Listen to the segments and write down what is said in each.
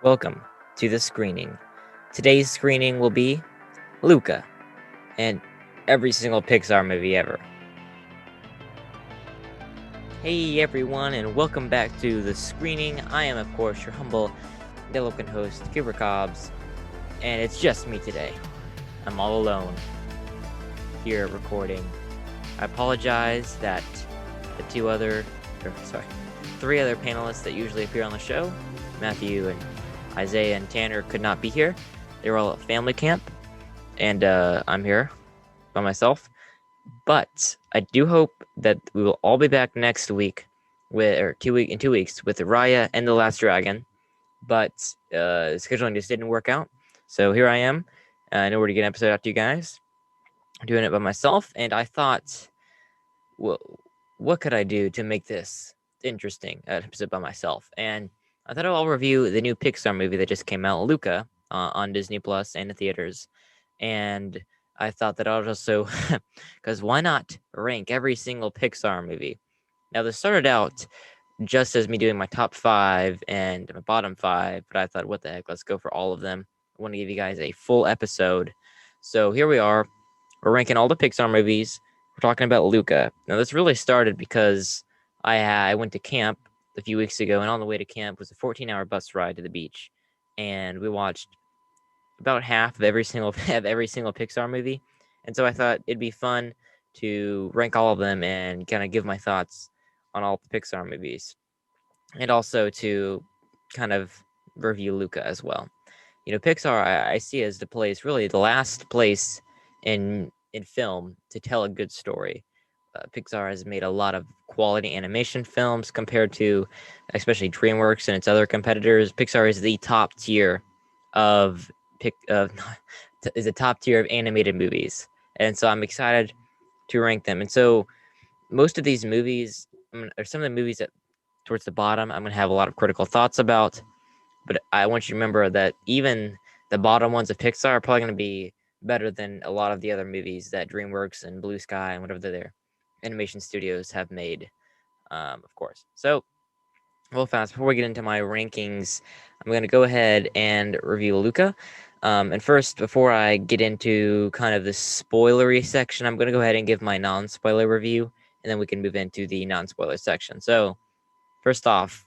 Welcome to the screening. Today's screening will be Luca and every single Pixar movie ever. Hey everyone, and welcome back to the screening. I am, of course, your humble Delocan host, Cooper Cobbs, and it's just me today. I'm all alone here recording. I apologize that the three other panelists that usually appear on the show, Matthew and Isaiah and Tanner, could not be here. They were all at family camp, and I'm here by myself. But I do hope that we will all be back next week in 2 weeks with Raya and the Last Dragon. But scheduling just didn't work out, so here I am. In order to get an episode out to you guys, I'm doing it by myself, and I thought, well, what could I do to make this interesting episode by myself? And I thought I'll review the new Pixar movie that just came out, Luca, on Disney Plus and the theaters. And I thought that I'll also, because why not rank every single Pixar movie? Now, this started out just as me doing my top 5 and my bottom 5, but I thought, what the heck, let's go for all of them. I want to give you guys a full episode. So here we are. We're ranking all the Pixar movies. We're talking about Luca. Now, this really started because I went to camp a few weeks ago, and on the way to camp was a 14-hour bus ride to the beach, and we watched about half of every single Pixar movie. And so I thought it'd be fun to rank all of them and kind of give my thoughts on all the Pixar movies, and also to kind of review Luca as well. You know, Pixar I see as the last place in film to tell a good story. Pixar has made a lot of quality animation films compared to, especially DreamWorks and its other competitors. Pixar is the top tier of is a top tier of animated movies, and so I'm excited to rank them. And so most of these movies, or some of the movies that towards the bottom, I'm gonna have a lot of critical thoughts about. But I want you to remember that even the bottom ones of Pixar are probably gonna be better than a lot of the other movies that DreamWorks and Blue Sky and whatever their animation studios have made, of course. So, real fast, before we get into my rankings, I'm going to go ahead and review Luca. And first, before I get into kind of the spoilery section, I'm going to go ahead and give my non-spoiler review, and then we can move into the non-spoiler section. So, first off,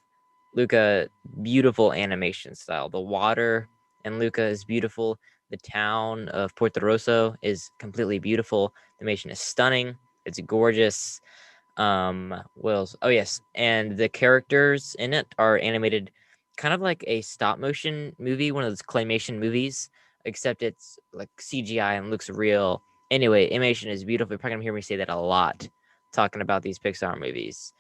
Luca, beautiful animation style. The water in Luca is beautiful. The town of Porto Rosso is completely beautiful. The animation is stunning. It's gorgeous. What else? Oh yes, and the characters in it are animated kind of like a stop motion movie, one of those claymation movies, except it's like CGI and looks real. Anyway, animation is beautiful. You're probably gonna hear me say that a lot talking about these Pixar movies.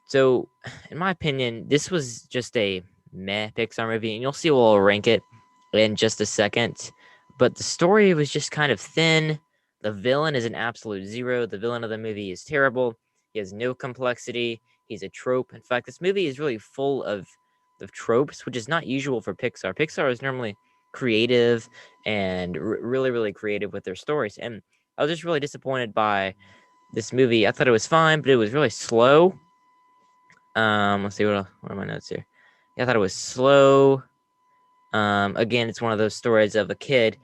So, in my opinion, this was just a meh Pixar movie, and you'll see we'll rank it in just a second. But the story was just kind of thin. The villain is an absolute zero. The villain of the movie is terrible. He has no complexity. He's a trope. In fact, this movie is really full of tropes, which is not usual for Pixar. Pixar is normally creative and really, really creative with their stories. And I was just really disappointed by this movie. I thought it was fine, but it was really slow. Let's see, what are my notes here? Yeah, I thought it was slow. Again, it's one of those stories of a kid,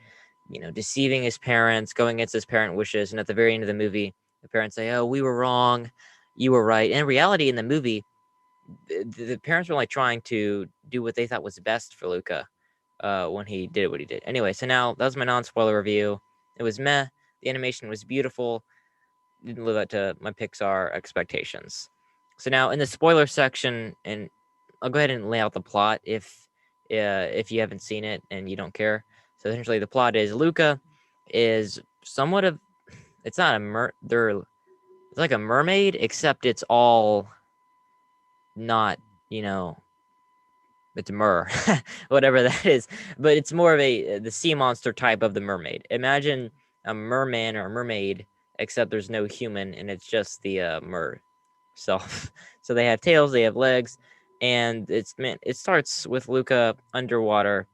deceiving his parents, going against his parent wishes, and at the very end of the movie, the parents say, "Oh, we were wrong, you were right." And in reality, in the movie, the parents were only trying to do what they thought was best for Luca when he did what he did. Anyway, so now that was my non-spoiler review. It was meh. The animation was beautiful. Didn't live up to my Pixar expectations. So now in the spoiler section, and I'll go ahead and lay out the plot if you haven't seen it and you don't care. So essentially, the plot is Luca is somewhat of, it's not a it's like a mermaid, except it's all not, it's mer, whatever that is. But it's more of the sea monster type of the mermaid. Imagine a merman or a mermaid, except there's no human and it's just the mer self. So they have tails, they have legs, and it starts with Luca underwater,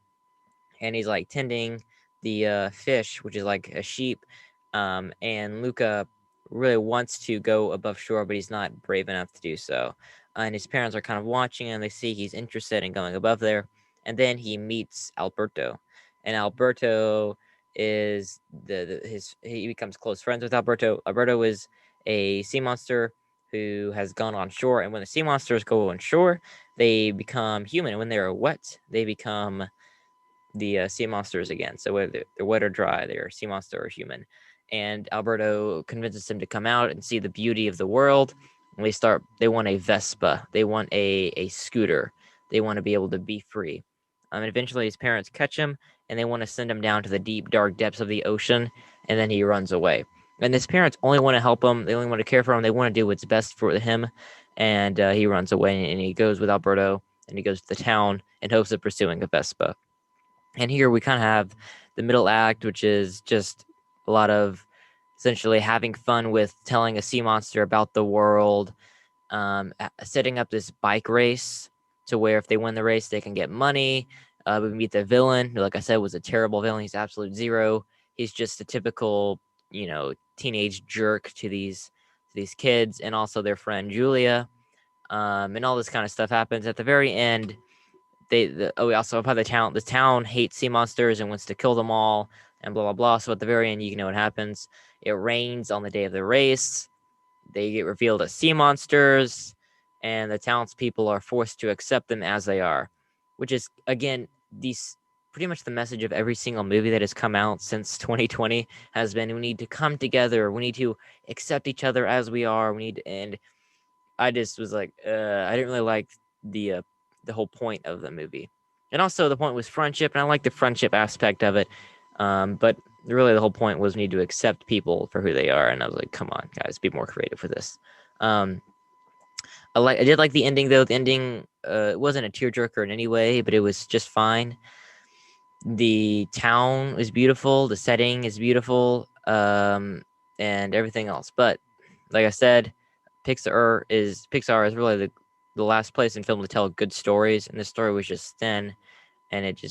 and he's like tending the fish, which is like a sheep. And Luca really wants to go above shore, but he's not brave enough to do so. And his parents are kind of watching him. They see he's interested in going above there, and then he meets Alberto, and Alberto is he becomes close friends with Alberto. Alberto is a sea monster who has gone on shore, and when the sea monsters go on shore, they become human. And when they're wet, they become the sea monsters again. So whether they're wet or dry, they're sea monster or human. And Alberto convinces him to come out and see the beauty of the world. And they want a Vespa. They want a scooter. They want to be able to be free. And eventually his parents catch him and they want to send him down to the deep, dark depths of the ocean. And then he runs away. And his parents only want to help him. They only want to care for him. They want to do what's best for him. And he runs away and he goes with Alberto and he goes to the town in hopes of pursuing a Vespa. And here we kind of have the middle act, which is just a lot of essentially having fun with telling a sea monster about the world, setting up this bike race to where if they win the race, they can get money. We meet the villain, who, like I said, was a terrible villain. He's absolute zero. He's just a typical, teenage jerk to these kids and also their friend Julia. And all this kind of stuff happens at the very end. We also have the town hates sea monsters and wants to kill them all and blah blah blah. So at the very end, you know what happens. It rains on the day of the race. They get revealed as sea monsters, and the townspeople are forced to accept them as they are, which is again these pretty much the message of every single movie that has come out since 2020 has been we need to come together, we need to accept each other as we are, and I just was like, I didn't really like the whole point of the movie, and also the point was friendship, and I like the friendship aspect of it. But really, the whole point was we need to accept people for who they are, and I was like, come on, guys, be more creative for this. Um, I did like the ending though. The ending, it wasn't a tearjerker in any way, but it was just fine. The town is beautiful, the setting is beautiful, and everything else. But like I said, Pixar is really the last place in film to tell good stories, and the story was just thin, and it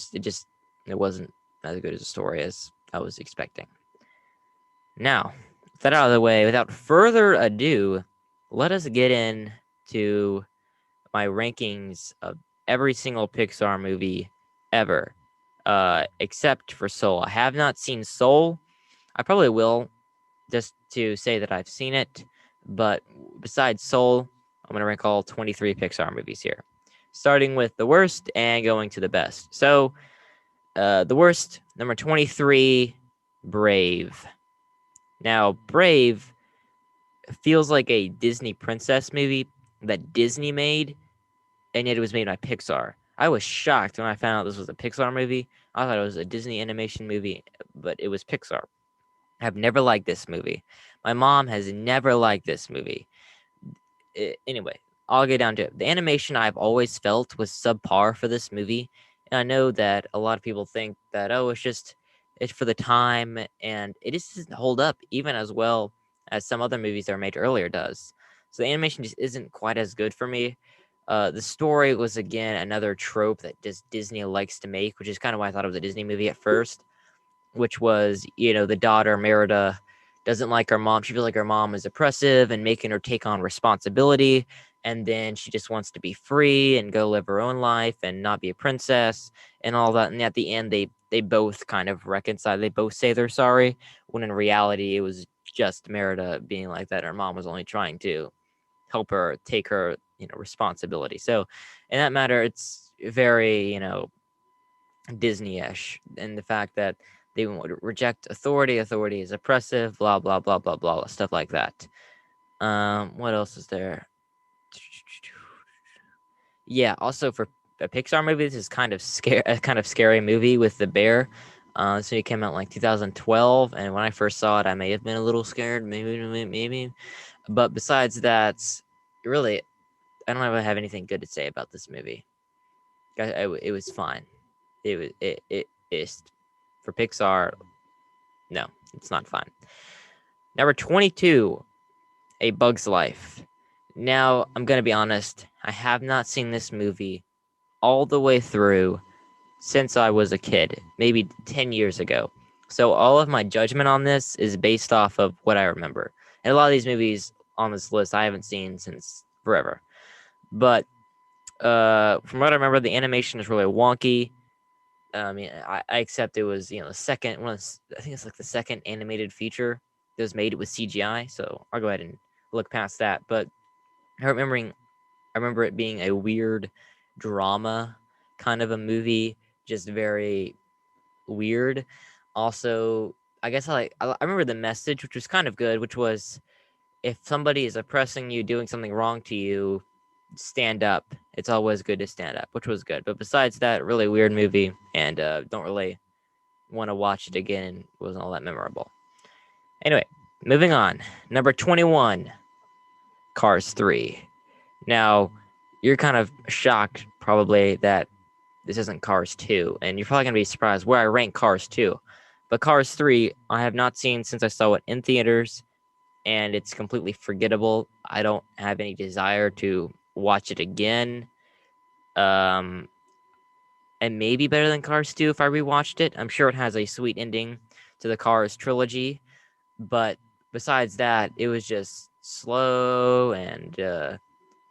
wasn't as good as a story as I was expecting. Now, with that out of the way, without further ado, let us get into my rankings of every single Pixar movie ever, except for Soul. I have not seen Soul. I probably will, just to say that I've seen it. But besides Soul, I'm going to rank all 23 Pixar movies here, starting with the worst and going to the best. So, the worst, number 23, Brave. Now, Brave feels like a Disney princess movie that Disney made, and yet it was made by Pixar. I was shocked when I found out this was a Pixar movie. I thought it was a Disney animation movie, but it was Pixar. I've never liked this movie. My mom has never liked this movie. Anyway, I'll get down to it. The animation I've always felt was subpar for this movie. And I know that a lot of people think that, it's for the time, and it just doesn't hold up even as well as some other movies that were made earlier does. So the animation just isn't quite as good for me. The story was, again, another trope that just Disney likes to make, which is kind of why I thought it was a Disney movie at first, which was, the daughter, Merida, doesn't like her mom. She feels like her mom is oppressive and making her take on responsibility. And then she just wants to be free and go live her own life and not be a princess and all that. And at the end, they both kind of reconcile. They both say they're sorry, when in reality, it was just Merida being like that. Her mom was only trying to help her take her, responsibility. So in that matter, it's very, Disney-ish in the fact that they would reject authority. Authority is oppressive, blah, blah, blah, blah, blah, stuff like that. What else is there? Yeah, also for a Pixar movie, this is a kind of scary movie with the bear. So it came out in like 2012, and when I first saw it, I may have been a little scared, maybe. But besides that, really, I don't have anything good to say about this movie. It was fine. It is for Pixar. No, it's not fun. Number 22, A Bug's Life. Now, I'm going to be honest, I have not seen this movie all the way through since I was a kid, maybe 10 years ago. So all of my judgment on this is based off of what I remember. And a lot of these movies on this list I haven't seen since forever. But From what I remember, the animation is really wonky. I mean, I accept it was the second one. I think it's like the second animated feature that was made with CGI. So I'll go ahead and look past that. But I remember it being a weird drama kind of a movie, just very weird. Also, I guess I remember the message, which was kind of good, which was if somebody is oppressing you, doing something wrong to you, stand up. It's always good to stand up, which was good. But besides that, really weird movie, and don't really want to watch it again. It wasn't all that memorable. Anyway, moving on. Number 21, Cars 3. Now, you're kind of shocked probably that this isn't Cars 2, and you're probably going to be surprised where I rank Cars 2. But Cars 3, I have not seen since I saw it in theaters, and it's completely forgettable. I don't have any desire to watch it again. Um, and maybe better than Cars 2 if I rewatched it. I'm sure it has a sweet ending to the Cars trilogy, but besides that, it was just slow. And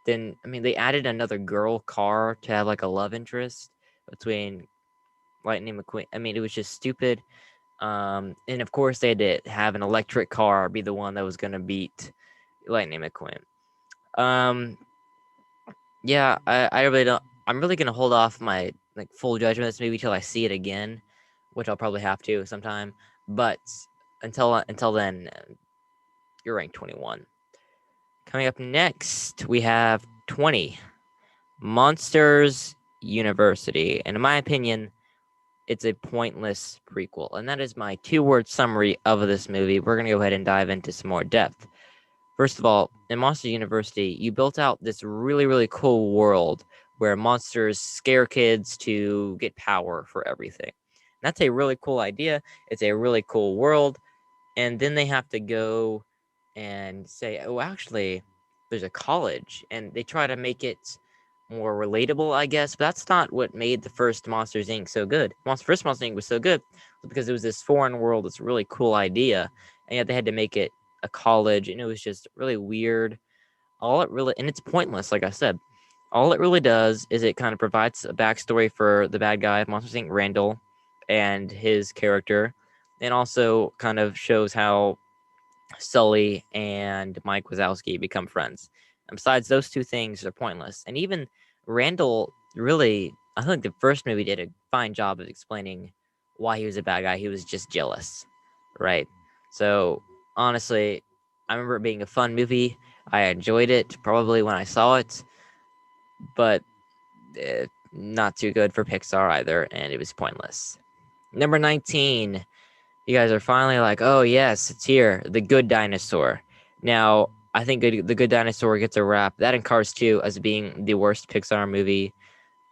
then, I mean, they added another girl car to have like a love interest between Lightning McQueen. I mean, it was just stupid. And of course, they had to have an electric car be the one that was going to beat Lightning McQueen. Um, yeah, I really don't. I'm really gonna hold off my like full judgment of this movie till I see it again, which I'll probably have to sometime. But until then, you're ranked 21. Coming up next, we have 20, Monsters University, and in my opinion, it's a pointless prequel, and that is my two-word summary of this movie. We're gonna go ahead and dive into some more depth. First of all, in Monster University, you built out this really, really cool world where monsters scare kids to get power for everything. That's a really cool idea. It's a really cool world. And then they have to go and say, oh, actually, there's a college. And they try to make it more relatable, I guess. But that's not what made the first Monsters Inc. so good. First Monsters Inc. was so good because it was this foreign world. It's a really cool idea. And yet they had to make it a college. And it was just really weird. And it's pointless, like I said. All it really does is it kind of provides a backstory for the bad guy, Monsters Inc. Randall, and his character. And also kind of shows how Sully and Mike Wazowski become friends. And besides, those two things are pointless. And even Randall really, I think the first movie did a fine job of explaining why he was a bad guy. He was just jealous, right? So honestly, I remember it being a fun movie. I enjoyed it probably when I saw it, but not too good for Pixar either, and it was pointless. Number 19, you guys are finally like, oh, yes, it's here. The Good Dinosaur. Now, I think The Good Dinosaur gets a rap. That and Cars 2 as being the worst Pixar movie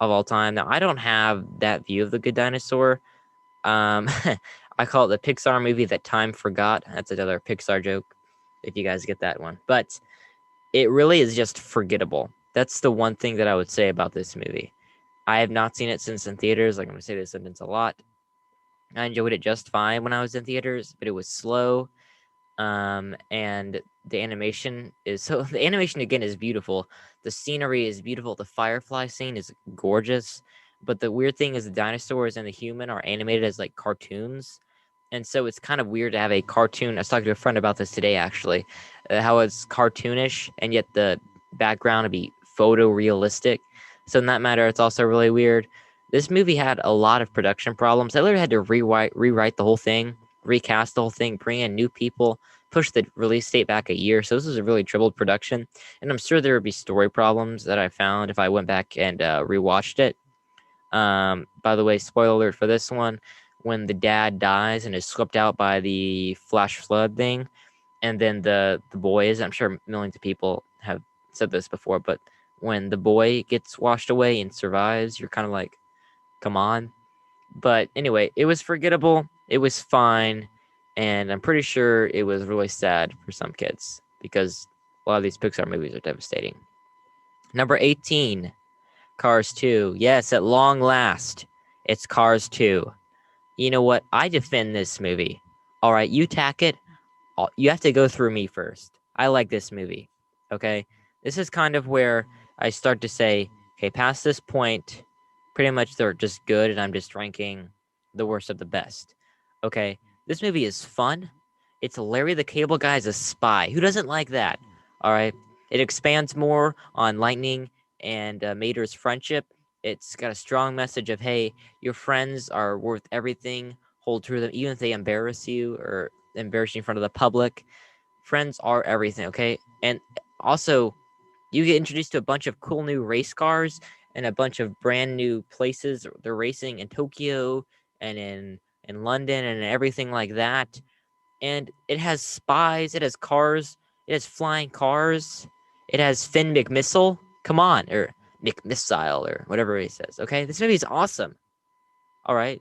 of all time. Now, I don't have that view of The Good Dinosaur. I call it the Pixar movie that time forgot. That's another Pixar joke, if you guys get that one. But it really is just forgettable. That's the one thing that I would say about this movie. I have not seen it since in theaters. Like, I'm going to say this sentence a lot. I enjoyed it just fine when I was in theaters, but it was slow. And the animation is so the animation again is beautiful. The scenery is beautiful. The firefly scene is gorgeous. But the weird thing is the dinosaurs and the human are animated as like cartoons. And so it's kind of weird to have a cartoon. I was talking to a friend about this today, actually, how it's cartoonish and yet the background would be photorealistic. So in that matter, it's also really weird. This movie had a lot of production problems. I literally had to rewrite the whole thing, recast the whole thing, bring in new people, push the release date back a year. So this was a really troubled production. And I'm sure there would be story problems that I found if I went back and rewatched it. By the way, spoiler alert for this one, when the dad dies and is swept out by the flash flood thing, and then the boys, I'm sure millions of people have said this before, but when the boy gets washed away and survives, you're kind of like, come on. But anyway, it was forgettable. It was fine. And I'm pretty sure it was really sad for some kids because a lot of these Pixar movies are devastating. Number 18, Cars 2. Yes, at long last, it's Cars 2. You know what? I defend this movie. All right, you tack it. You have to go through me first. I like this movie. Okay? This is kind of where I start to say Okay, past this point, pretty much they're just good, and I'm just ranking the worst of the best. Okay, this movie is fun. It's Larry the Cable Guy is a spy. Who doesn't like that? All right, it expands more on Lightning and Mater's friendship. It's got a strong message of, hey, your friends are worth everything. Hold true to them, even if they embarrass you or embarrass you in front of the public. Friends are everything, okay? And also, you get introduced to a bunch of cool new race cars and a bunch of brand new places. They're racing in Tokyo and in London and everything like that. And it has spies, it has cars, it has flying cars, it has Finn McMissile. Come on, or McMissile, or whatever he says. Okay, this movie is awesome. All right,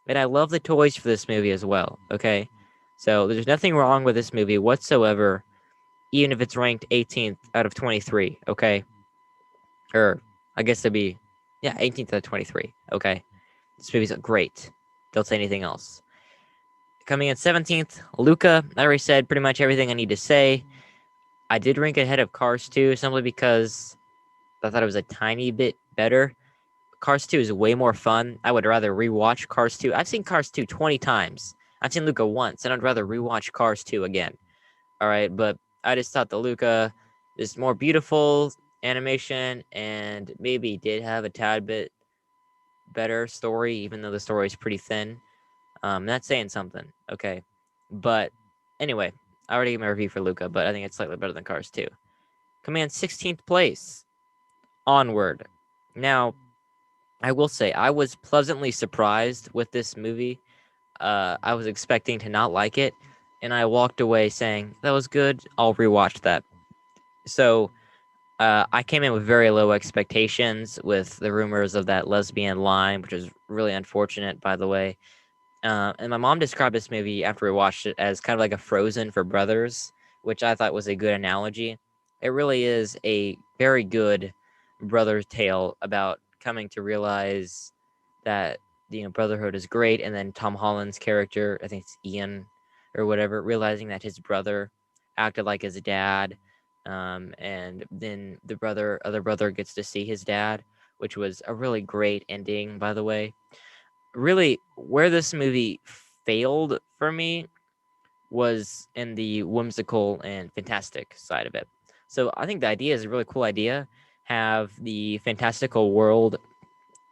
and I love the toys for this movie as well. Okay, so there's nothing wrong with this movie whatsoever, even if it's ranked 18th out of 23. Okay, or I guess it'd be, yeah, 18th out of 23. Okay, this movie's great. Don't say anything else. Coming in 17th, Luca. I already said pretty much everything I need to say. I did rank it ahead of Cars 2 simply because I thought it was a tiny bit better. Cars 2 is way more fun. I would rather rewatch Cars 2. I've seen Cars 2 20 times. I've seen Luca once, and I'd rather rewatch Cars 2 again. All right, but I just thought the Luca is more beautiful animation and maybe did have a tad bit better story, even though the story is pretty thin. That's saying something, okay? But anyway, I already gave my review for Luca, but I think it's slightly better than Cars 2. Coming in 16th place, Onward. Now, I will say I was pleasantly surprised with this movie. I was expecting to not like it, and I walked away saying that was good. I'll rewatch that. So I came in with very low expectations with the rumors of that lesbian line, which is really unfortunate, by the way. And my mom described this movie after we watched it as kind of like a Frozen for brothers, which I thought was a good analogy. It really is a very good brother tale about coming to realize that brotherhood is great, and then Tom Holland's character, I think it's Ian or whatever, realizing that his brother acted like his dad, and then the other brother gets to see his dad, which was a really great ending, by the way. Really, where this movie failed for me was in the whimsical and fantastic side of it. So I think the idea is a really cool idea. Have the fantastical world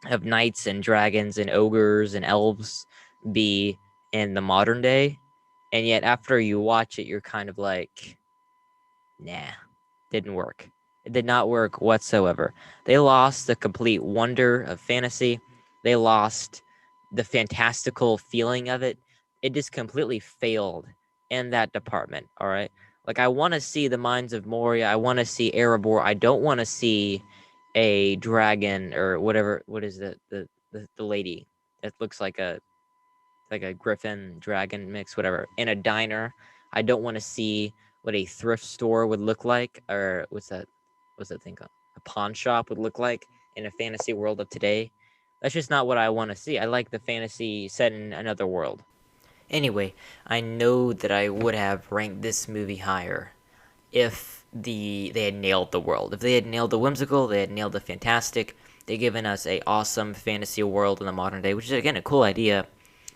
of knights and dragons and ogres and elves be in the modern day, and yet after you watch it, you're kind of like, nah, didn't work. It did not work whatsoever. They lost the complete wonder of fantasy. They lost the fantastical feeling of it. It just completely failed in that department. All right. Like, I want to see the Mines of Moria. I want to see Erebor. I don't want to see a dragon or whatever. What is the lady that looks like a griffin dragon mix, whatever, in a diner. I don't want to see what a thrift store would look like, or what's that thing called? A pawn shop would look like in a fantasy world of today. That's just not what I want to see. I like the fantasy set in another world. Anyway, I know that I would have ranked this movie higher if they had nailed the world. If they had nailed the whimsical, they had nailed the fantastic. They'd given us a awesome fantasy world in the modern day, which is again a cool idea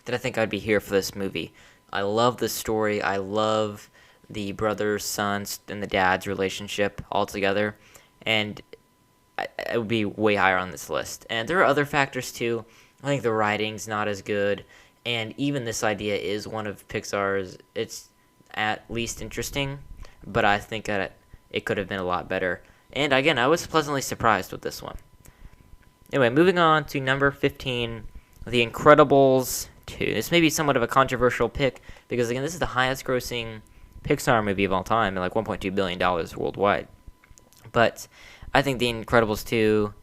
that I think I'd be here for this movie. I love the story. I love the brothers, sons, and the dad's relationship all together, and it would be way higher on this list. And there are other factors too. I think the writing's not as good, and even this idea is one of Pixar's. It's at least interesting, but I think that it could have been a lot better. And again, I was pleasantly surprised with this one. Anyway, moving on to number 15, The Incredibles 2. This may be somewhat of a controversial pick because, again, this is the highest grossing Pixar movie of all time at like $1.2 billion worldwide. But I think The Incredibles 2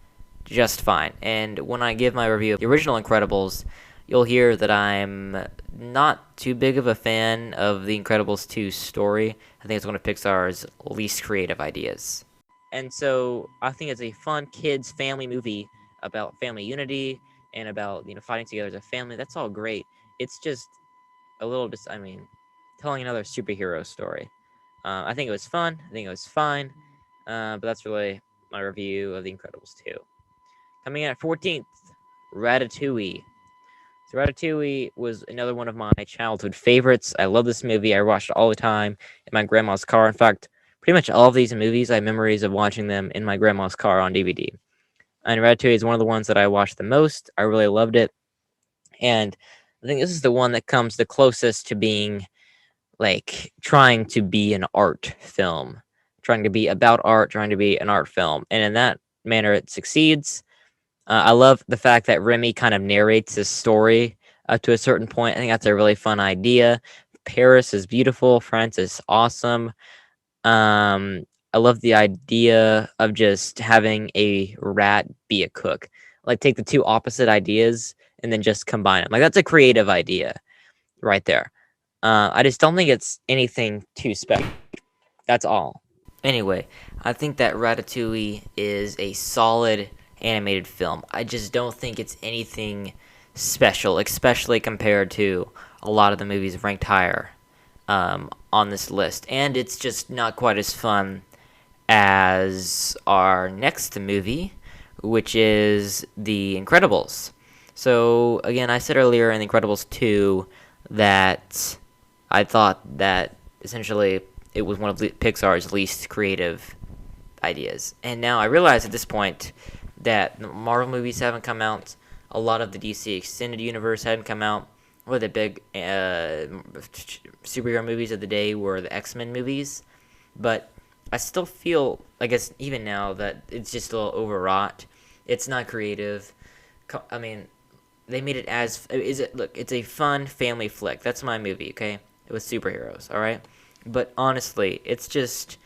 just fine. And when I give my review of the original Incredibles, you'll hear that I'm not too big of a fan of The Incredibles 2 story. I think it's one of Pixar's least creative ideas. And so I think it's a fun kids family movie about family unity and about fighting together as a family. That's all great. It's just a little bit. I mean, telling another superhero story. I think it was fun. I think it was fine. But that's really my review of The Incredibles 2. Coming in at 14th, Ratatouille. So Ratatouille was another one of my childhood favorites. I love this movie. I watched it all the time in my grandma's car. In fact, pretty much all of these movies, I have memories of watching them in my grandma's car on DVD. And Ratatouille is one of the ones that I watched the most. I really loved it. And I think this is the one that comes the closest to being like trying to be an art film, trying to be about art, trying to be an art film. And in that manner, it succeeds. I love the fact that Remy kind of narrates his story up to a certain point. I think that's a really fun idea. Paris is beautiful. France is awesome. I love the idea of just having a rat be a cook. Like take the two opposite ideas and then just combine them. Like that's a creative idea right there. I just don't think it's anything too special. That's all. Anyway, I think that Ratatouille is a solid animated film. I just don't think it's anything special, especially compared to a lot of the movies ranked higher on this list. And it's just not quite as fun as our next movie, which is The Incredibles. So, again, I said earlier in The Incredibles 2 that I thought that essentially it was one of Pixar's least creative ideas. And now I realize at this point that the Marvel movies haven't come out, a lot of the DC Extended Universe hadn't come out, or the big superhero movies of the day were the X-Men movies. But I still feel, I guess, even now, that it's just a little overwrought. It's not creative. I mean, they made it as... Look, it's a fun family flick. That's my movie, okay? With superheroes, alright? But honestly, it's just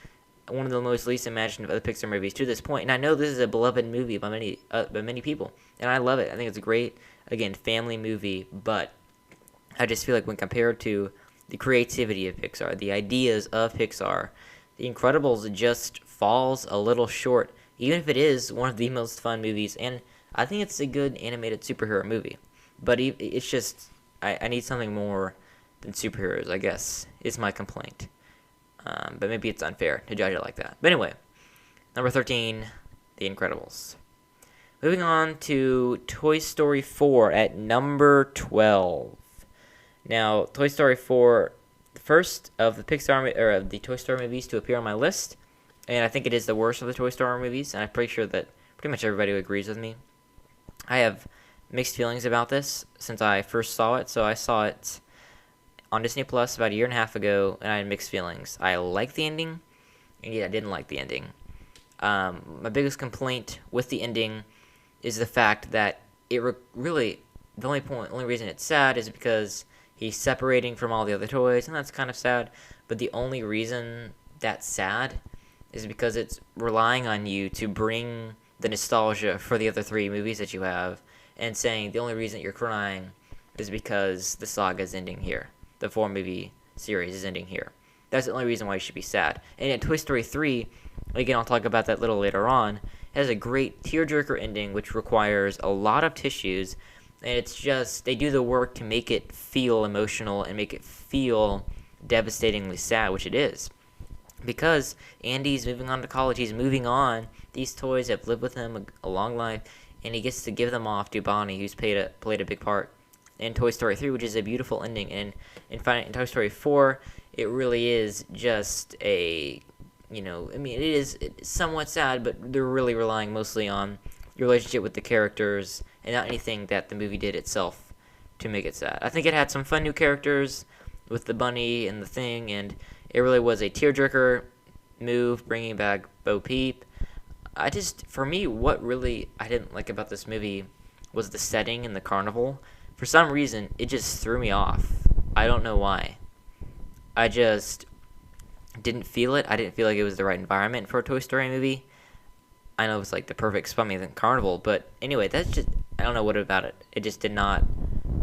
one of the most least imaginative of the Pixar movies to this point. And I know this is a beloved movie by many people. And I love it. I think it's a great, again, family movie. But I just feel like when compared to the creativity of Pixar, the ideas of Pixar, The Incredibles just falls a little short, even if it is one of the most fun movies. And I think it's a good animated superhero movie. But it's just, I need something more than superheroes, I guess, is my complaint. But maybe it's unfair to judge it like that. But anyway, number 13, The Incredibles. Moving on to Toy Story 4 at number 12. Now, Toy Story 4, the first of the Pixar or of the Toy Story movies to appear on my list, and I think it is the worst of the Toy Story movies, and I'm pretty sure that pretty much everybody agrees with me. I have mixed feelings about this since I first saw it. So I saw it on Disney Plus about a year and a half ago, and I had mixed feelings. I liked the ending, and yet I didn't like the ending. My biggest complaint with the ending is the fact that it really, the only reason it's sad is because he's separating from all the other toys, and that's kind of sad. But the only reason that's sad is because it's relying on you to bring the nostalgia for the other three movies that you have, and saying the only reason you're crying is because the saga is ending here. The 4-movie series is ending here. That's the only reason why you should be sad. And in Toy Story 3, again, I'll talk about that a little later on, has a great tearjerker ending, which requires a lot of tissues, and it's just, they do the work to make it feel emotional and make it feel devastatingly sad, which it is. Because Andy's moving on to college, he's moving on. These toys have lived with him a long life, and he gets to give them off to Bonnie, who's played a big part in Toy Story 3, which is a beautiful ending. And in Toy Story 4, it really is just a, it is somewhat sad, but they're really relying mostly on your relationship with the characters and not anything that the movie did itself to make it sad. I think it had some fun new characters with the bunny and the thing, and it really was a tearjerker move, bringing back Bo Peep. For me, what really I didn't like about this movie was the setting and the carnival. For some reason, it just threw me off. I don't know why. I just didn't feel it. I didn't feel like it was the right environment for a Toy Story movie. I know it was like the perfect spummy carnival, but anyway, that's just, I don't know what about it. It just did not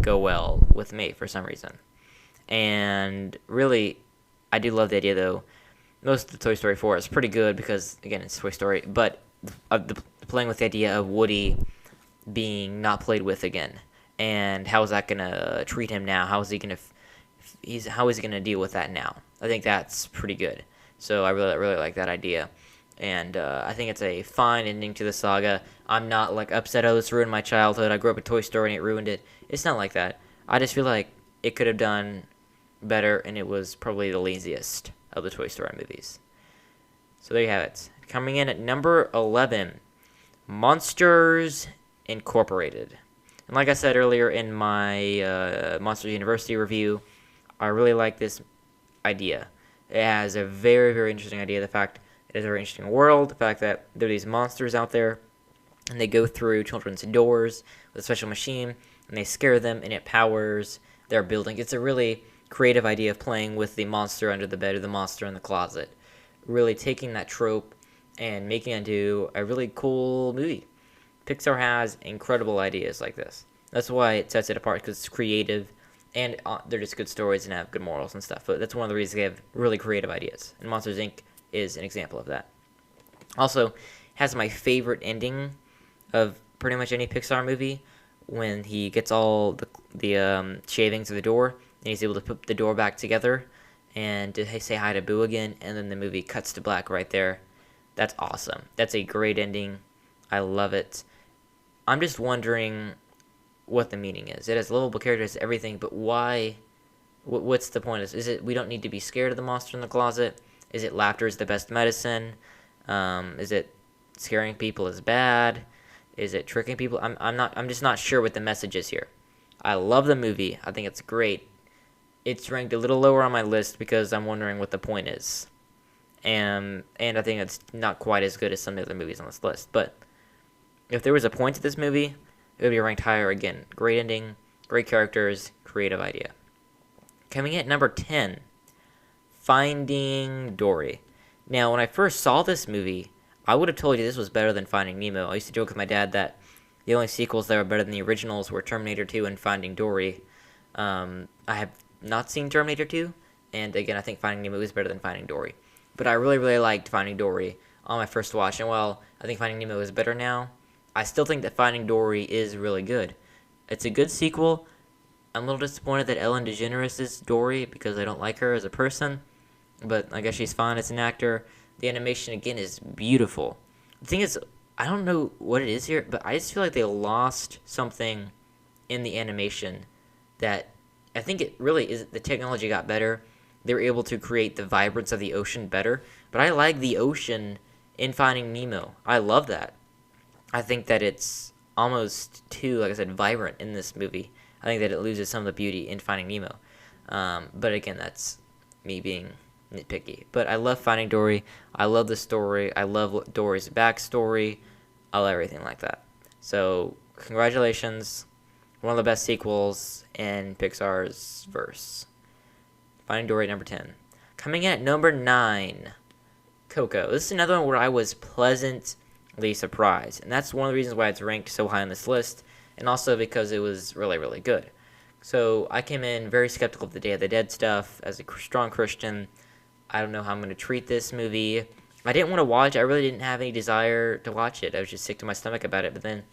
go well with me for some reason. And really, I do love the idea, though. Most of the Toy Story 4 is pretty good because, again, it's Toy Story, but playing with the idea of Woody being not played with again, and how is that going to treat him now? How is he going to deal with that now? I think that's pretty good. So I really like that idea. and I think it's a fine ending to the saga. I'm not like upset, oh, this ruined my childhood. I grew up with Toy Story and it ruined it. It's not like that. I just feel like it could have done better, and it was probably the laziest of the Toy Story movies. So there you have it. Coming in at number 11, Monsters Incorporated. And like I said earlier in my Monsters University review, I really like this idea. It has a very, very interesting idea. The fact it is a very interesting world. The fact that there are these monsters out there, and they go through children's doors with a special machine, and they scare them, and it powers their building. It's a really creative idea of playing with the monster under the bed or the monster in the closet. Really taking that trope and making it into a really cool movie. Pixar has incredible ideas like this. That's why it sets it apart, because it's creative, and they're just good stories and have good morals and stuff. But that's one of the reasons they have really creative ideas. And Monsters Inc. is an example of that. Also, has my favorite ending of pretty much any Pixar movie, when he gets all the shavings of the door, and he's able to put the door back together and to say hi to Boo again, and then the movie cuts to black right there. That's awesome. That's a great ending. I love it. I'm just wondering what the meaning is. It has lovable characters, everything, but why? What's the point? Is it we don't need to be scared of the monster in the closet? Is it laughter is the best medicine? Is it scaring people is bad? Is it tricking people? I'm just not sure what the message is here. I love the movie. I think it's great. It's ranked a little lower on my list because I'm wondering what the point is. And I think it's not quite as good as some of the other movies on this list. But if there was a point to this movie, it would be ranked higher again. Great ending, great characters, creative idea. Coming in at number 10, Finding Dory. Now, when I first saw this movie, I would have told you this was better than Finding Nemo. I used to joke with my dad that the only sequels that were better than the originals were Terminator 2 and Finding Dory. I have not seen Terminator 2, and again, I think Finding Nemo is better than Finding Dory. But I really, really liked Finding Dory on my first watch, and while I think Finding Nemo is better now, I still think that Finding Dory is really good. It's a good sequel. I'm a little disappointed that Ellen DeGeneres is Dory because I don't like her as a person, but I guess she's fine as an actor. The animation, again, is beautiful. The thing is, I don't know what it is here, but I just feel like they lost something in the animation that I think it really is. The technology got better. They were able to create the vibrance of the ocean better, but I like the ocean in Finding Nemo. I love that. I think that it's almost too, like I said, vibrant in this movie. I think that it loses some of the beauty in Finding Nemo. But again, that's me being nitpicky. But I love Finding Dory. I love the story. I love Dory's backstory. I love everything like that. So, congratulations. One of the best sequels in Pixar's verse. Finding Dory, number 10. Coming in at number 9, Coco. This is another one where I was pleasantly surprised. And that's one of the reasons why it's ranked so high on this list. And also because it was really, really good. So I came in very skeptical of the Day of the Dead stuff. As a strong Christian, I don't know how I'm going to treat this movie. I didn't want to watch it. I really didn't have any desire to watch it. I was just sick to my stomach about it. But then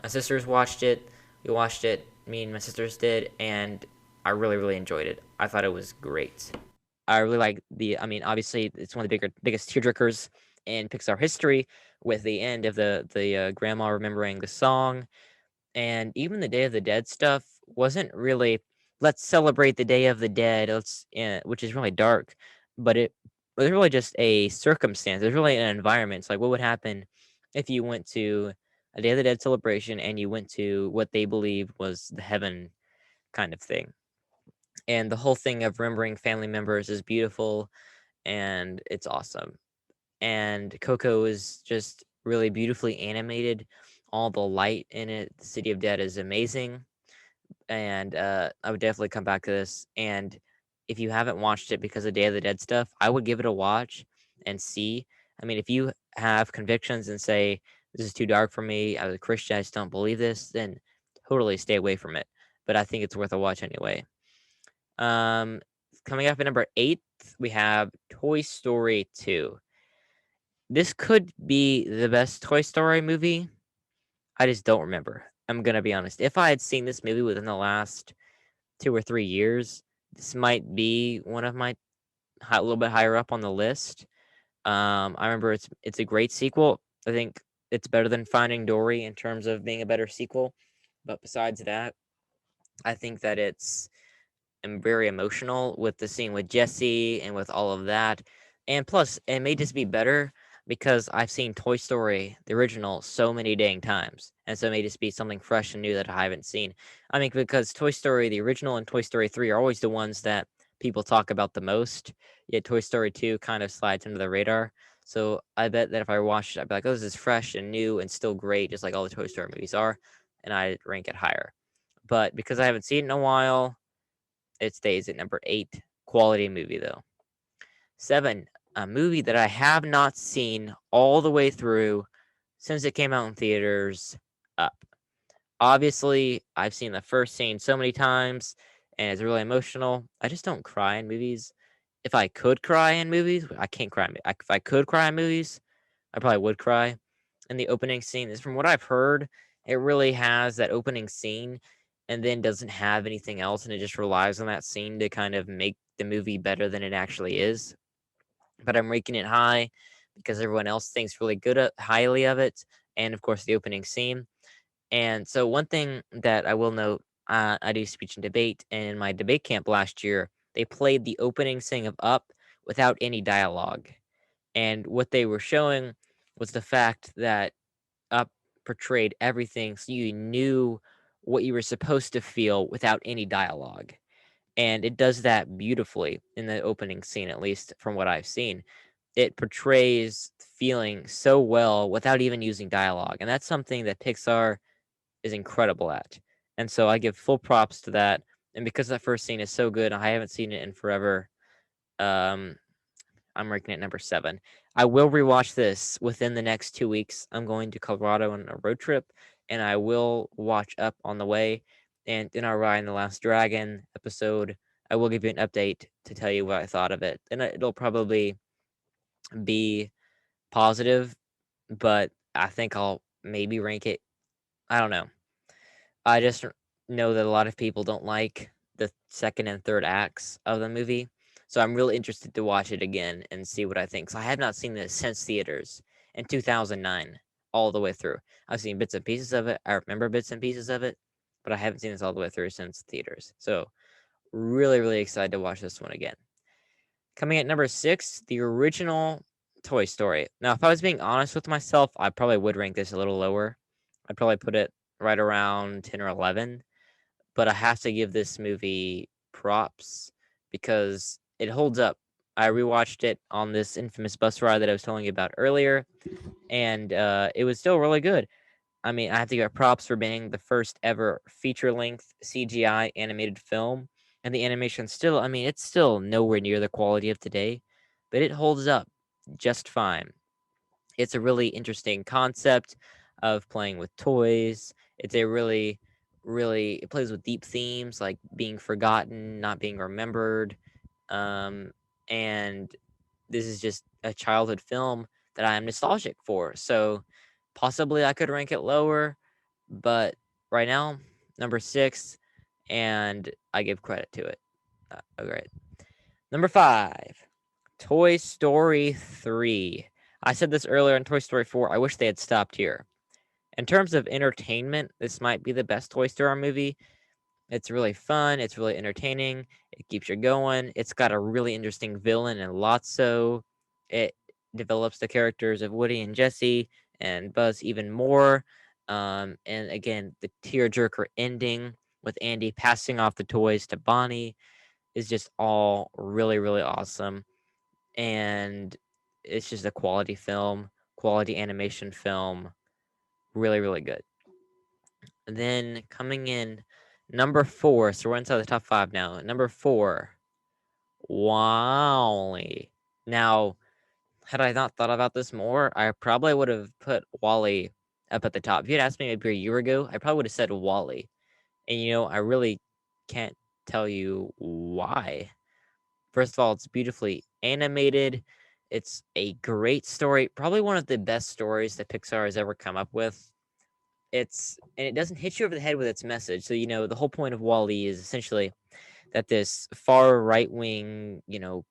my sisters watched it. We watched it. Me and my sisters did. And I really, really enjoyed it. I thought it was great. I really like obviously, it's one of the biggest tearjerkers in Pixar history with the end of the grandma remembering the song. And even the Day of the Dead stuff wasn't really, let's celebrate the Day of the Dead, which is really dark, but it was really just a circumstance. It was really an environment. It's like, what would happen if you went to a Day of the Dead celebration and you went to what they believed was the heaven kind of thing. And the whole thing of remembering family members is beautiful, and it's awesome. And Coco is just really beautifully animated. All the light in it, the City of Dead is amazing, and I would definitely come back to this. And if you haven't watched it because of Day of the Dead stuff, I would give it a watch and see. I mean, if you have convictions and say this is too dark for me, as a Christian, I just don't believe this, then totally stay away from it. But I think it's worth a watch anyway. Um, Coming up at number 8, we have Toy Story 2. This could be the best Toy Story movie. I just don't remember. I'm gonna be honest. If I had seen this movie within the last 2 or 3 years, this might be one of my a little bit higher up on the list. I remember it's a great sequel. I think it's better than Finding Dory in terms of being a better sequel. But besides that, I think that it's am very emotional with the scene with Jesse and with all of that. And plus, it may just be better because I've seen Toy Story, the original, so many dang times. And so it may just be something fresh and new that I haven't seen. I mean, because Toy Story, the original, and Toy Story 3 are always the ones that people talk about the most. Yet Toy Story 2 kind of slides under the radar. So I bet that if I watched it, I'd be like, oh, this is fresh and new and still great, just like all the Toy Story movies are. And I'd rank it higher. But because I haven't seen it in a while, it stays at number 8. Quality movie, though. 7. A movie that I have not seen all the way through since it came out in theaters. Up. Obviously, I've seen the first scene so many times, and it's really emotional. I just don't cry in movies. If I could cry in movies, I can't cry. If I could cry in movies, I probably would cry. And the opening scene is, from what I've heard, it really has that opening scene and then doesn't have anything else, and it just relies on that scene to kind of make the movie better than it actually is. But I'm ranking it high because everyone else thinks really highly of it, and of course the opening scene. And so one thing that I will note, I do speech and debate, and in my debate camp last year, they played the opening scene of Up without any dialogue. And what they were showing was the fact that Up portrayed everything so you knew what you were supposed to feel without any dialogue. And it does that beautifully in the opening scene, at least from what I've seen. It portrays feeling so well without even using dialogue. And that's something that Pixar is incredible at. And so I give full props to that. And because that first scene is so good, I haven't seen it in forever. Um, I'm ranking it number 7. I will rewatch this within the next 2 weeks. I'm going to Colorado on a road trip, and I will watch Up on the way. And in our Ride in the Last Dragon episode, I will give you an update to tell you what I thought of it. And it'll probably be positive, but I think I'll maybe rank it. I don't know. I just know that a lot of people don't like the second and third acts of the movie. So I'm really interested to watch it again and see what I think. So I have not seen this since theaters in 2009 all the way through. I've seen bits and pieces of it. I remember bits and pieces of it, but I haven't seen this all the way through since theaters. So really, really excited to watch this one again. Coming at number 6, the original Toy Story. Now, if I was being honest with myself, I probably would rank this a little lower. I'd probably put it right around 10 or 11, but I have to give this movie props because it holds up. I rewatched it on this infamous bus ride that I was telling you about earlier, and it was still really good. I mean, I have to give it props for being the first ever feature-length CGI animated film, and the animation still, I mean, it's still nowhere near the quality of today, but it holds up just fine. It's a really interesting concept of playing with toys. It's a really it plays with deep themes like being forgotten, not being remembered. And this is just a childhood film that I am nostalgic for. So possibly I could rank it lower, but right now, number 6, and I give credit to it. Great. Number 5, Toy Story 3. I said this earlier in Toy Story 4. I wish they had stopped here. In terms of entertainment, this might be the best Toy Story movie. It's really fun. It's really entertaining. It keeps you going. It's got a really interesting villain and Lotso. It develops the characters of Woody and Jesse and Buzz even more. And again, the tearjerker ending with Andy passing off the toys to Bonnie is just all really, really awesome. And it's just a quality film, quality animation film. Really, really good. And then coming in number 4, so we're inside the top 5 now. Number 4, Wally. Now, had I not thought about this more, I probably would have put Wally up at the top. If you had asked me maybe a year ago, I probably would have said Wally. And I really can't tell you why. First of all, it's beautifully animated. It's a great story, probably one of the best stories that Pixar has ever come up with. And it doesn't hit you over the head with its message. So, the whole point of Wall-E is essentially that this far right-wing,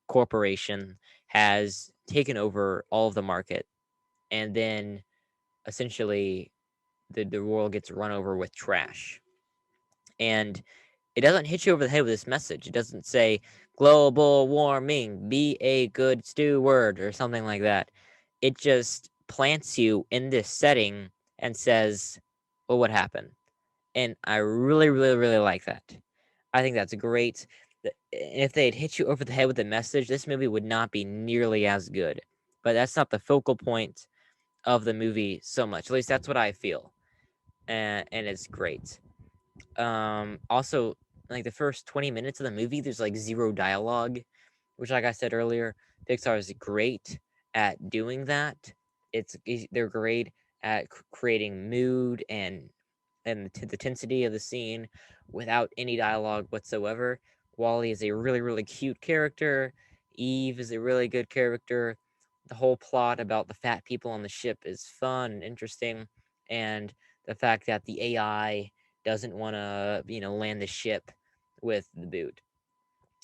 corporation has taken over all of the market, and then essentially the world gets run over with trash. And it doesn't hit you over the head with this message. It doesn't say global warming, be a good steward or something like that. It just plants you in this setting and says, well, what happened? And I really, really, really like that. I think that's great. If they had hit you over the head with a message, this movie would not be nearly as good. But that's not the focal point of the movie so much. At least that's what I feel. And it's great. Also, like the first 20 minutes of the movie, there's like zero dialogue, which, like I said earlier, Pixar is great at doing that. They're great at creating mood and the tensity of the scene without any dialogue whatsoever. Wally is a really, really cute character. Eve is a really good character. The whole plot about the fat people on the ship is fun and interesting. And the fact that the AI doesn't want to, land the ship with the boot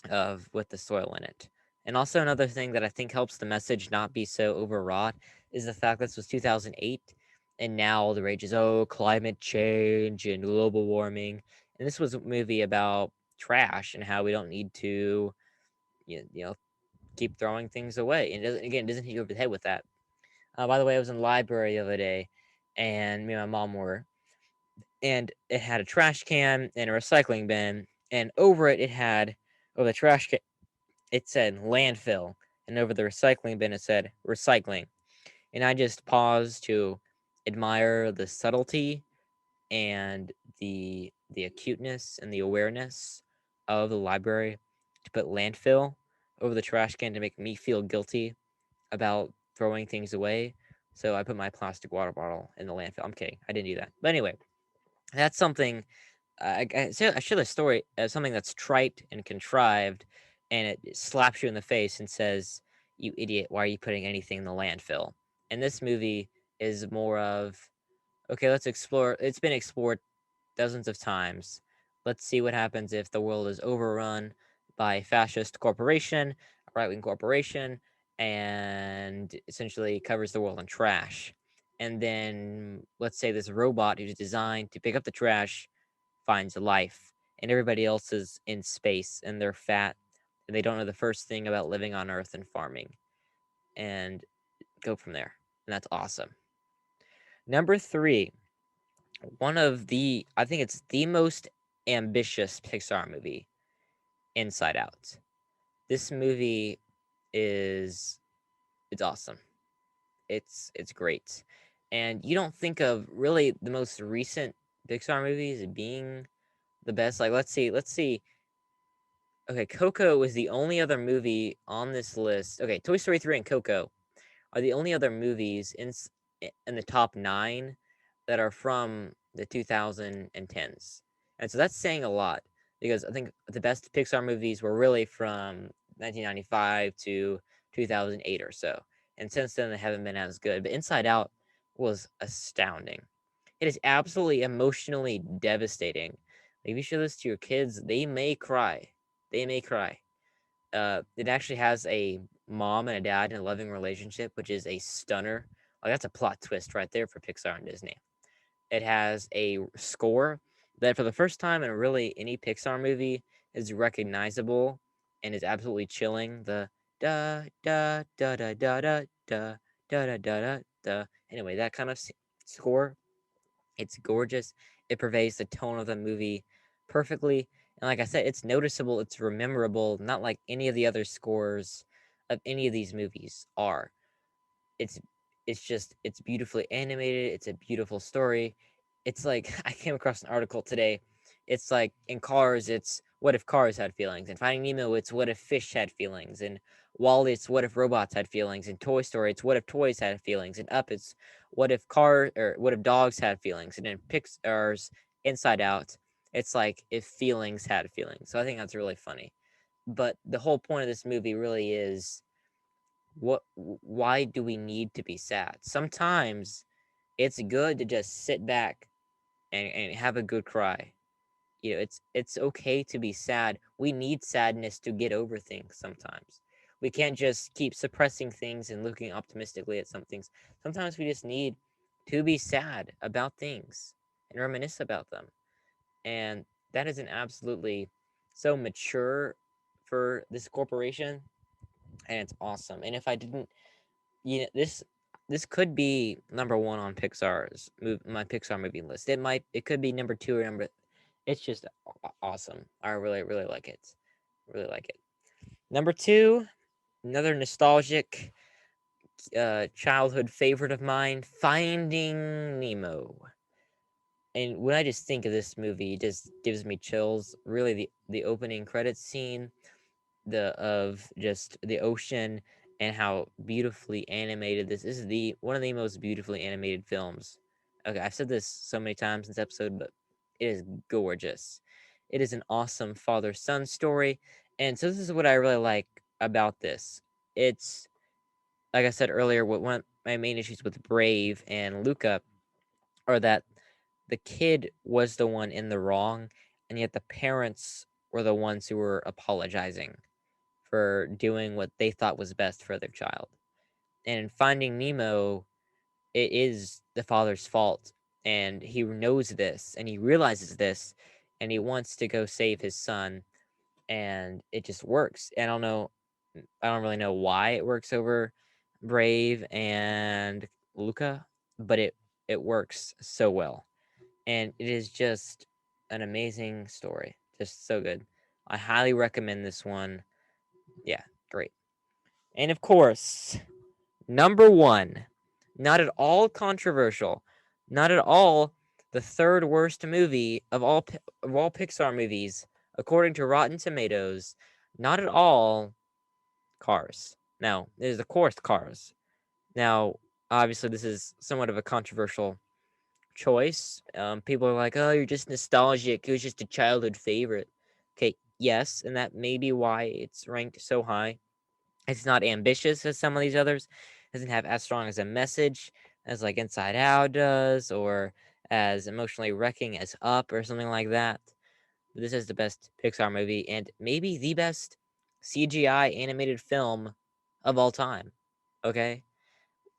of with the soil in it. And also another thing that I think helps the message not be so overwrought is the fact this was 2008, and now all the rage is climate change and global warming. And this was a movie about trash and how we don't need to keep throwing things away. And it doesn't hit you over the head with that. By the way, I was in the library the other day, and me and my mom were, and it had a trash can and a recycling bin, and over the trash can it said landfill, and over the recycling bin it said recycling. And I just paused to admire the subtlety and the acuteness and the awareness of the library to put landfill over the trash can to make me feel guilty about throwing things away. So I put my plastic water bottle in the landfill. I'm kidding. I didn't do that. But anyway, that's something I share the story as something that's trite and contrived, and it slaps you in the face and says, "You idiot! Why are you putting anything in the landfill?" And this movie is more of, okay, let's explore. It's been explored dozens of times. Let's see what happens if the world is overrun by a fascist corporation, a right wing corporation, and essentially covers the world in trash. And then let's say this robot who's designed to pick up the trash finds life, and everybody else is in space and they're fat and they don't know the first thing about living on Earth and farming, and go from there. And that's awesome. Number three, I think it's the most ambitious Pixar movie, Inside Out. This movie is it's awesome. It's great. And you don't think of really the most recent Pixar movies being the best. Like let's see. Okay, Coco was the only other movie on this list. Okay, Toy Story 3 and Coco are the only other movies in the top 9 that are from the 2010s. And so that's saying a lot because I think the best Pixar movies were really from 1995 to 2008 or so. And since then, they haven't been as good. But Inside Out was astounding. It is absolutely emotionally devastating. Like, if you show this to your kids, they may cry. They may cry. It actually has a mom and a dad in a loving relationship, which is a stunner. Like, that's a plot twist right there for Pixar and Disney. It has a score that, for the first time in really any Pixar movie, is recognizable and is absolutely chilling. The da da da da da da da da da da da da. Anyway, that kind of score, it's gorgeous. It pervades the tone of the movie perfectly. And like I said, it's noticeable, it's memorable, not like any of the other scores of any of these movies are. It's it's beautifully animated, it's a beautiful story. It's like I came across an article today. It's like in Cars, it's what if cars had feelings, and Finding Nemo, it's what if fish had feelings, and Wall-E, it's what if robots had feelings, and Toy Story, it's what if toys had feelings, and Up, it's what if dogs had feelings, and in Pixar's Inside Out, it's like if feelings had feelings. So I think that's really funny. But the whole point of this movie really is, why do we need to be sad? Sometimes it's good to just sit back and have a good cry. It's okay to be sad. We need sadness to get over things sometimes. We can't just keep suppressing things and looking optimistically at some things. Sometimes we just need to be sad about things and reminisce about them. And that is an absolutely so mature for this corporation, and it's awesome. And if I didn't, this could be number one on my Pixar movie list. It could be number two or number. It's just awesome. I really like it. Really like it. Number two, another nostalgic childhood favorite of mine, Finding Nemo. And when I just think of this movie, it just gives me chills. Really, the opening credits scene, the of just the ocean and how beautifully animated this is. The one of the most beautifully animated films. Okay, I've said this so many times in this episode, but it is gorgeous. It is an awesome father-son story, and so this is what I really like about this. It's like I said earlier, what one of my main issues with Brave and Luca are that the kid was the one in the wrong, and yet the parents were the ones who were apologizing for doing what they thought was best for their child. And in Finding Nemo, it is the father's fault, and he knows this, and he realizes this, and he wants to go save his son, and it just works. And I don't really know why it works over Brave and Luca, but it works so well, and it is just an amazing story, just so good. I highly recommend this one. Yeah, great. And of course, number one, not at all controversial, not at all the third worst movie of all Pixar movies, according to Rotten Tomatoes. Not at all Cars. Now, it is of course Cars. Now, obviously, this is somewhat of a controversial choice. People are like, "Oh, you're just nostalgic. It was just a childhood favorite." Okay, yes, and that may be why it's ranked so high. It's not ambitious as some of these others. Doesn't have as strong as a message as like Inside Out does, or as emotionally wrecking as Up or something like that. But this is the best Pixar movie and maybe the best CGI animated film of all time. Okay,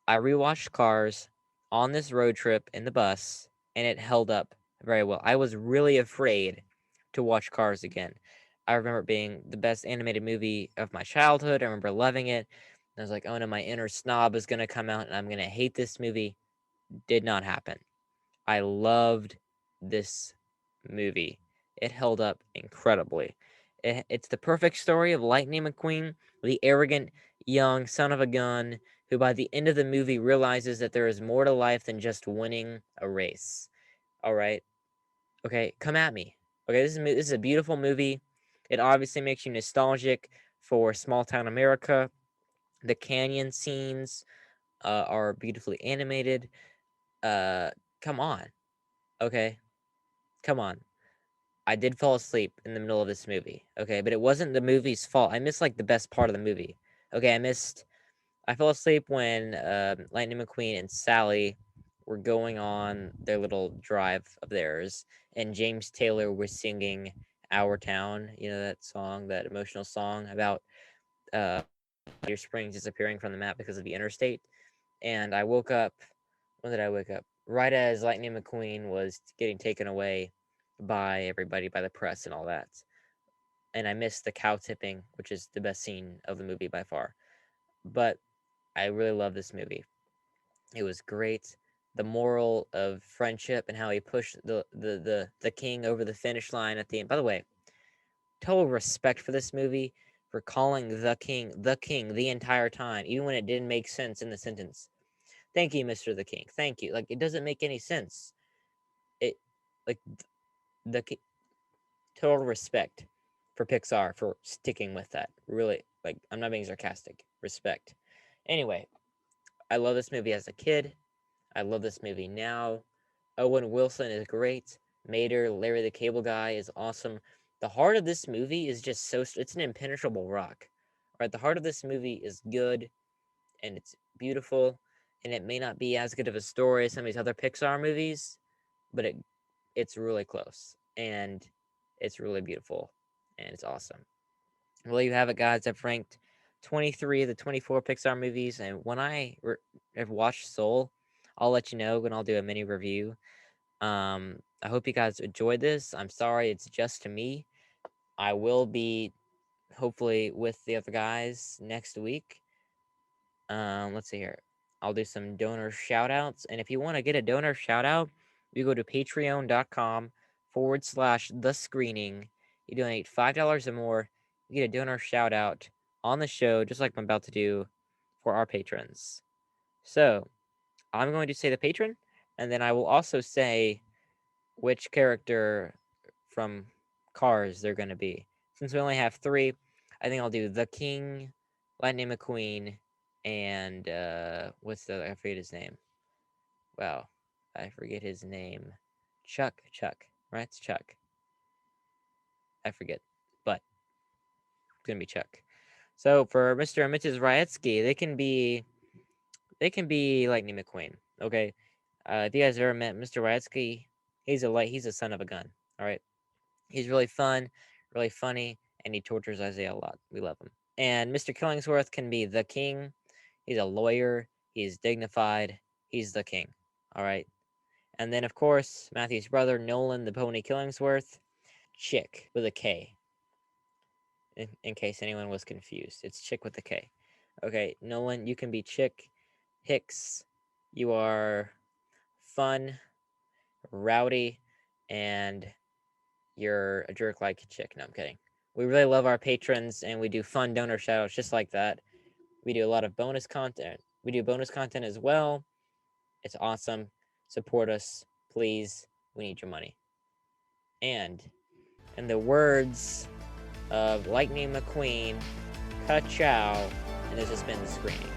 I rewatched Cars on this road trip in the bus, and it held up very well. I was really afraid to watch Cars again. I remember it being the best animated movie of my childhood. I remember loving it. I was like, oh no, my inner snob is going to come out and I'm going to hate this movie. Did not happen. I loved this movie. It held up incredibly. It's the perfect story of Lightning McQueen, the arrogant young son of a gun who by the end of the movie realizes that there is more to life than just winning a race. All right. Okay, come at me. Okay, this is a beautiful movie. It obviously makes you nostalgic for small town America. The canyon scenes are beautifully animated. Uh, come on. Okay, come on. I did fall asleep in the middle of this movie. Okay, but it wasn't the movie's fault. I missed like the best part of the movie. Okay, I fell asleep when Lightning McQueen and Sally were going on their little drive of theirs, and James Taylor was singing "Our Town." You know that song, that emotional song about uh, your Springs disappearing from the map because of the interstate. And I woke up. When did I wake up? Right as Lightning McQueen was getting taken away by everybody, by the press and all that. And I missed the cow tipping, which is the best scene of the movie by far. But I really love this movie. It was great. The moral of friendship and how he pushed the king over the finish line at the end. By the way, total respect for this movie for calling the king the entire time, even when it didn't make sense in the sentence. Thank you, Mr. the King. Thank you. Like it doesn't make any sense. It like the total respect for Pixar for sticking with that. Really, like I'm not being sarcastic. Respect. Anyway, I love this movie as a kid. I love this movie now. Owen Wilson is great. Mater, Larry the Cable Guy is awesome. The heart of this movie is just it's an impenetrable rock. Right? The heart of this movie is good and it's beautiful, and it may not be as good of a story as some of these other Pixar movies, but it's really close and it's really beautiful and it's awesome. Well, you have it, guys. I've ranked 23 of the 24 Pixar movies, and when have watched Soul, I'll let you know when I'll do a mini review. I hope you guys enjoyed this. I'm sorry it's just to me. I will be hopefully with the other guys next week. Let's see here. I'll do some donor shout outs. And if you want to get a donor shout out, you go to patreon.com/the screening. You donate $5 or more, you get a donor shout out on the show, just like I'm about to do for our patrons. So I'm going to say the patron, and then I will also say which character from Cars they're going to be. Since we only have three, I think I'll do the King, Lightning McQueen, and what's the I forget his name. Wow, I forget his name. Chuck, right? It's Chuck. I forget, but it's gonna be Chuck. So for Mr. and Mrs. Ryatsky, they can be Lightning McQueen. Okay, if you guys ever met Mr. Ryatsky, he's a son of a gun. All right, he's really fun, really funny, and he tortures Isaiah a lot. We love him. And Mr. Killingsworth can be the king. He's a lawyer. He's dignified. He's the king. All right. And then, of course, Matthew's brother, Nolan the Pony Killingsworth, Chick with a K. In case anyone was confused, it's Chick with a K. Okay, Nolan, you can be Chick Hicks. You are fun, rowdy, and you're a jerk like Chick. No, I'm kidding. We really love our patrons, and we do fun donor shoutouts just like that. We do a lot of bonus content. We do bonus content as well. It's awesome. Support us, please. We need your money. And in the words of Lightning McQueen, ka-chow, and this has been The Screening.